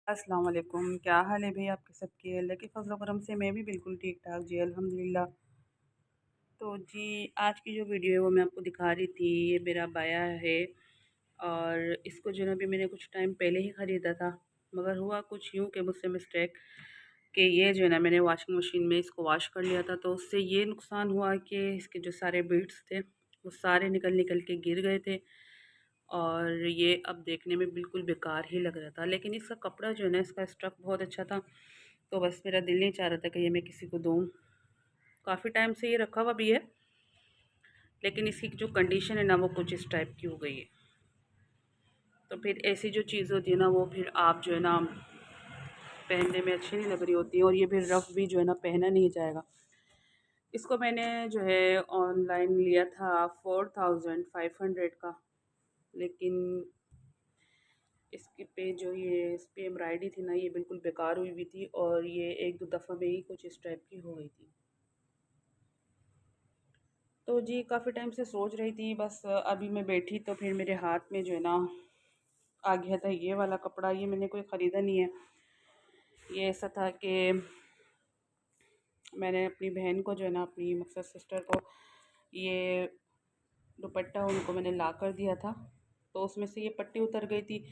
अस्सलाम वालेकुम। क्या हाल है भाई आपके सबके? अल्लाह के फजल करम से मैं भी बिल्कुल ठीक ठाक जी, अल्हम्दुलिल्लाह। तो जी, आज की जो वीडियो है वो मैं आपको दिखा रही थी। ये मेरा बाया है और इसको जो है अभी मैंने कुछ टाइम पहले ही ख़रीदा था, मगर हुआ कुछ यूँ कि मुझसे मिस्टेक कि ये जो है ना मैंने वॉशिंग मशीन में इसको वॉश कर लिया था, तो उससे ये नुकसान हुआ कि इसके जो सारे बीड्स थे वो सारे निकल निकल के गिर गए थे और ये अब देखने में बिल्कुल बेकार ही लग रहा था। लेकिन इसका कपड़ा जो है ना, इसका स्टफ़ बहुत अच्छा था, तो बस मेरा दिल नहीं चाह रहा था कि ये मैं किसी को दूँ। काफ़ी टाइम से ये रखा हुआ भी है, लेकिन इसकी जो कंडीशन है ना वो कुछ इस टाइप की हो गई है। तो फिर ऐसी जो चीज़ होती है ना वो फिर आप जो है ना पहनने में अच्छी नहीं लग रही होती है, और ये फिर रफ़ भी जो है ना पहना नहीं जाएगा। इसको मैंने जो है ऑनलाइन लिया था 4500 का, लेकिन इसके पे जो ये इस पे एम्ब्रॉयडरी थी ना ये बिल्कुल बेकार हुई हुई थी, और ये एक दो दफ़ा में ही कुछ इस टाइप की हो गई थी। तो जी काफ़ी टाइम से सोच रही थी, बस अभी मैं बैठी तो फिर मेरे हाथ में जो है ना आ गया था ये वाला कपड़ा। ये मैंने कोई ख़रीदा नहीं है, ये ऐसा था कि मैंने अपनी बहन को जो है ना, अपनी मकसद सिस्टर को, ये दुपट्टा उनको मैंने ला कर दिया था, तो उसमें से ये पट्टी उतर गई थी।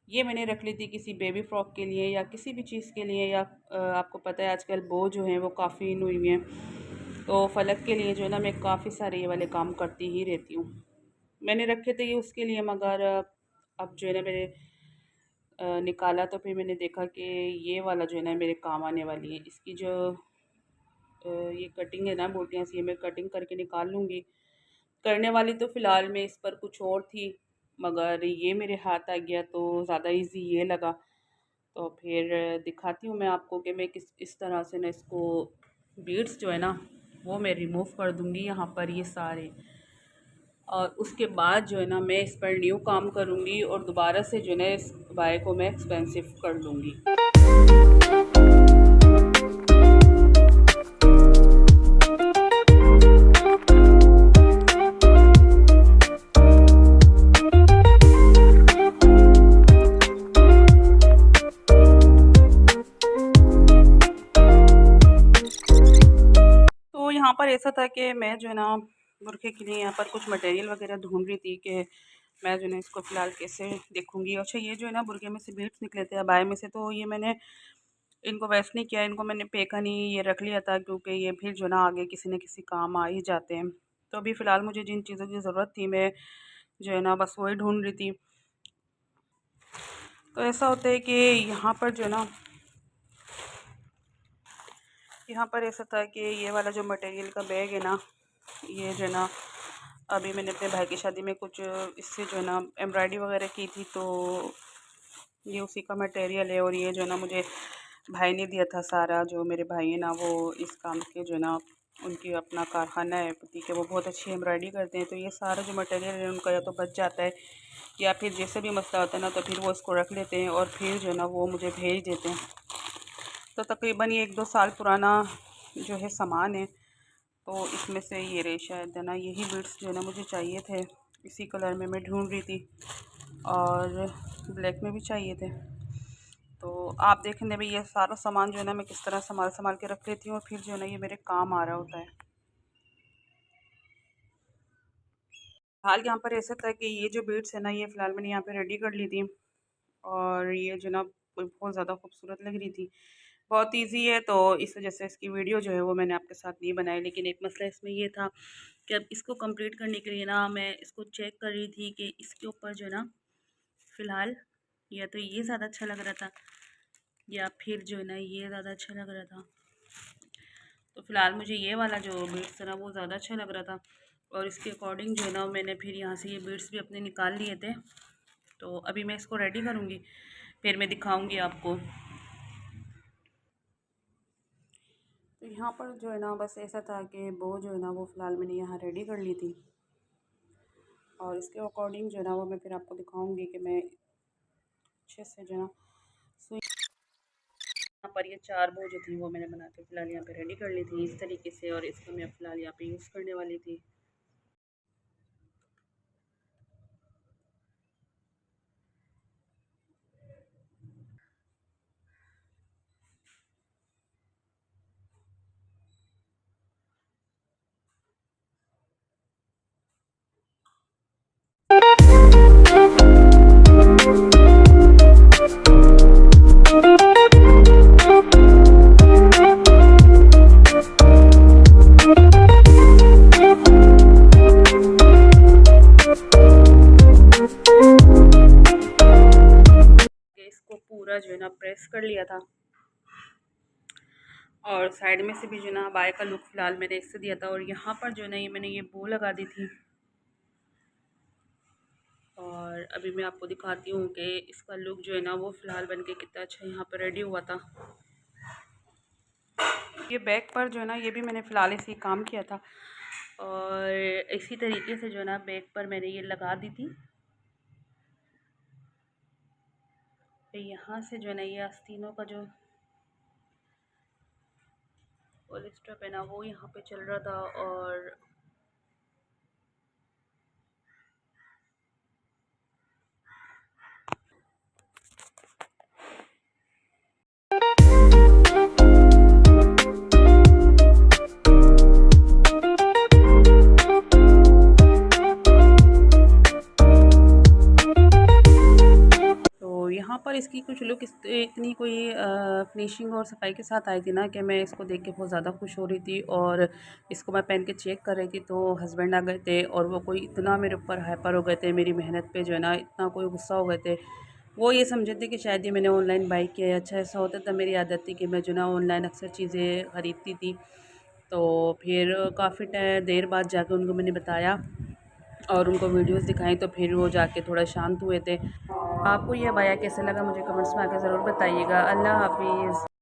ये मैंने रख ली थी किसी बेबी फ्रॉक के लिए या किसी भी चीज़ के लिए, या आपको पता है आजकल बो जो हैं वो काफ़ी इन हुई हुई हैं, तो फ़लक के लिए जो है ना मैं काफ़ी सारे ये वाले काम करती ही रहती हूँ। मैंने रखे थे ये उसके लिए, मगर अब जो है ना मैंने निकाला तो फिर मैंने देखा कि ये वाला जो है ना मेरे काम आने वाली है। इसकी जो ये कटिंग है ना बोटियाँ सी, मैं कटिंग करके निकाल लूँगी। करने वाली तो फ़िलहाल मैं इस पर कुछ और थी, मगर ये मेरे हाथ आ गया तो ज़्यादा इजी ये लगा। तो फिर दिखाती हूँ मैं आपको कि मैं किस इस तरह से ना इसको बीड्स जो है ना वो मैं रिमूव कर दूँगी यहाँ पर ये सारे, और उसके बाद जो है ना मैं इस पर न्यू काम करूँगी और दोबारा से जो है ना इस बाय को मैं एक्सपेंसिव कर लूँगी। तो यहाँ पर ऐसा था कि मैं जो है ना बुरखे के लिए यहाँ पर कुछ मटेरियल वगैरह ढूंढ रही थी कि मैं जो है ना इसको फ़िलहाल कैसे देखूँगी। अच्छा, ये जो है ना बुरखे में से बीड्स निकले थे अबाए में से, तो ये मैंने इनको वेस्ट नहीं किया, इनको मैंने फेंका नहीं, ये रख लिया था, क्योंकि ये फिर जो है ना आगे किसी न किसी काम आ ही जाते हैं। तो अभी फ़िलहाल मुझे जिन चीज़ों की ज़रूरत थी मैं जो है ना बस वही ढूंढ रही थी। तो ऐसा होता है कि यहाँ पर ऐसा था कि ये वाला जो मटेरियल का बैग है ना, ये जो है ना अभी मैंने अपने भाई की शादी में कुछ इससे जो है ना एम्ब्रॉयडरी वगैरह की थी, तो ये उसी का मटेरियल है। और ये जो है ना मुझे भाई ने दिया था सारा। जो मेरे भाई है ना वो इस काम के जो है ना उनकी अपना कारखाना है पति के, वो बहुत अच्छी एम्ब्रॉयडरी करते हैं, तो ये सारा जो मटेरियल है उनका या तो बच जाता है या फिर जैसे भी मसला होता है ना तो फिर वो इसको रख लेते हैं और फिर जो है ना वो मुझे भेज देते हैं। तो तकरीबन ये 1-2 साल पुराना जो है सामान है, तो इसमें से ये रहे शायद है ना, यही बीड्स जो है ना मुझे चाहिए थे। इसी कलर में मैं ढूंढ रही थी और ब्लैक में भी चाहिए थे। तो आप देखेंगे भाई ये सारा सामान जो है ना मैं किस तरह संभाल संभाल के रख लेती हूँ, और फिर जो है ना ये मेरे काम आ रहा होता है। हाल यहाँ पर ऐसा था कि ये जो बीड्स है ना ये फ़िलहाल मैंने यहाँ पे रेडी कर ली थी, और ये जो ना बहुत ज़्यादा खूबसूरत लग रही थी। बहुत इजी है, तो इस वजह से इसकी वीडियो जो है वो मैंने आपके साथ नहीं बनाई। लेकिन एक मसला इसमें ये था कि अब इसको कंप्लीट करने के लिए ना मैं इसको चेक कर रही थी कि इसके ऊपर जो है ना फ़िलहाल या तो ये ज़्यादा अच्छा लग रहा था या फिर जो है ना ये ज़्यादा अच्छा लग रहा था। तो फ़िलहाल मुझे ये वाला जो बीड्स था ना वो ज़्यादा अच्छा लग रहा था, और इसके अकॉर्डिंग जो है ना मैंने फिर यहाँ से ये बीड्स भी अपने निकाल लिए थे। तो अभी मैं इसको रेडी करूँगी, फिर मैं दिखाऊँगी आपको। तो यहाँ पर जो है ना बस ऐसा था कि वो जो है ना वो फ़िलहाल मैंने यहाँ रेडी कर ली थी, और इसके अकॉर्डिंग जो है ना वो मैं फिर आपको दिखाऊंगी कि मैं अच्छे से जो है ना सुई। यहाँ पर ये 4 बो जो थी वो मैंने बना के फ़िलहाल यहाँ पे रेडी कर ली थी इस तरीके से, और इसको मैं फ़िलहाल यहाँ पे यूज़ करने वाली थी। जो है ना प्रेस कर लिया था, और साइड में से भी जो है ना बाय का लुक फ़िलहाल मैंने इससे दिया था। और यहाँ पर जो है ना ये मैंने ये बो लगा दी थी। और अभी मैं आपको दिखाती हूँ कि इसका लुक जो है ना वो फ़िलहाल बन के कितना अच्छा यहाँ पर रेडी हुआ था। ये बैक पर जो है ना ये भी मैंने फ़िलहाल इसी काम किया था, और इसी तरीके से जो है ना बैक पर मैंने ये लगा दी थी। तो यहाँ से जो है ना ये आस्तीनों का जो पॉलिस्टर है ना वो यहाँ पे चल रहा था। और तो यहाँ पर इसकी कुछ लुक इतनी कोई फिनिशिंग और सफाई के साथ आई थी ना कि मैं इसको देख के बहुत ज़्यादा खुश हो रही थी। और इसको मैं पहन के चेक कर रही थी तो हस्बैंड आ गए थे, और वो कोई इतना मेरे ऊपर हाइपर हो गए थे, मेरी मेहनत पे जो है ना इतना कोई गुस्सा हो गए थे। वो ये समझे थे कि शायद ये मैंने ऑनलाइन बाई किया है। अच्छा ऐसा होता था, मेरी आदत थी कि मैं जो ना ऑनलाइन अक्सर चीज़ें ख़रीदती थी। तो फिर काफ़ी देर बाद जाके उनको मैंने बताया और उनको वीडियोस दिखाई, तो फिर वो जाके थोड़ा शांत हुए थे। आपको ये बाया कैसे लगा मुझे कमेंट्स में आके ज़रूर बताइएगा। अल्लाह हाफ़िज़।